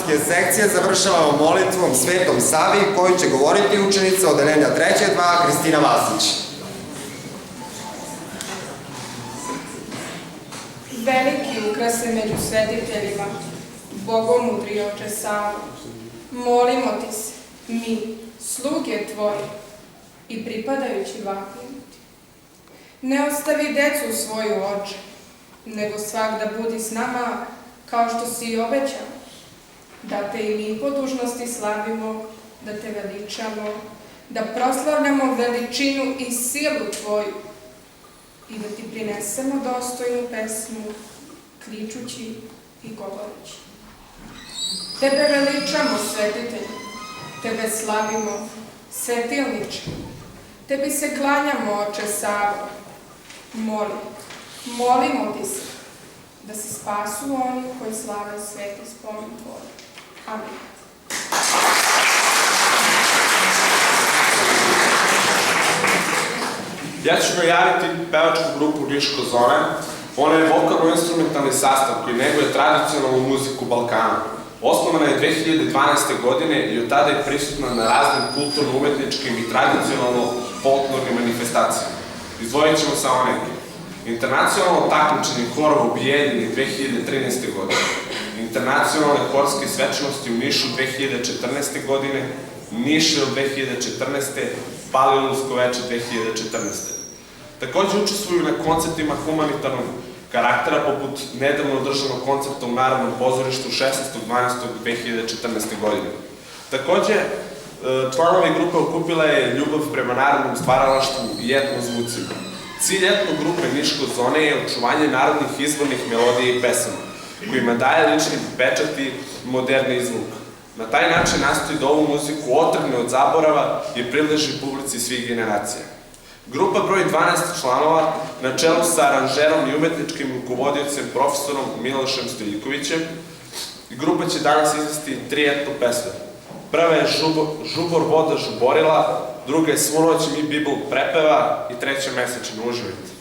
mašinske sekcije završavamo molitvom Svetom Savi, koju će govoriti učenica odeljenja 3.2 Kristina Vasić. Veliki ukrase među svetiteljima, bogomudri oče Savo, molimo ti se, mi, sluge tvoji, i pripadajući vapimo ti. Ne ostavi decu svoju, oče, nego svakda budi s nama, kao što si i obećao, da te i mi po dužnosti slavimo, da te veličamo, da proslavljamo veličinu i silu tvoju i da ti prinesemo dostojnu pesmu, kličući i govoreći. Tebe veličamo, svetitelju, tebe slavimo, svetilniče, tebi se klanjamo, oče Savo. Molimo ti se, da se spasu oni koji slave sveti spomen tvoj. Amin. Ja ću najaviti pevačku grupu Niško Zona. Ona je vokalno-instrumentalni sastav koji neguje tradicionalnu muziku Balkana. Osnovana je 2012. godine i od tada je prisutna na raznim kulturno-umetničkim i tradicionalno-folklornim manifestacijama. Izdvojit ćemo samo neke. Internacionalno takmičenje horova u Bijeljini 2013. godine, internacionalne horske svečanosti u Nišu 2014. godine, Nišel 2014. Palilulsko veče 2014. Takođe učestvuju na koncertima humanitarnog karaktera, poput nedavno održanog koncerta u Narodnom pozorištu 16.12.2014. godine. Takođe, članovi grupe okupila je ljubav prema narodnom stvaralaštvu i etno zvucima. Cilj etno grupe Niško Zone je očuvanje narodnih izvornih melodija i pesama, kojima daje lični pečat i moderni zvuk. Na taj način nastoji da ovu muziku otrgne od zaborava i približi publici svih generacija. Grupa broji 12 članova, na čelu sa aranžerom i umetničkim rukovodiocem profesorom Milošem Stojiljkovićem. Grupa će danas izvesti 3 etno pesme. Prva je Žubor voda žuborila, druga je Svu noć mi Bibl prepeva i treća Mesečina uživajte.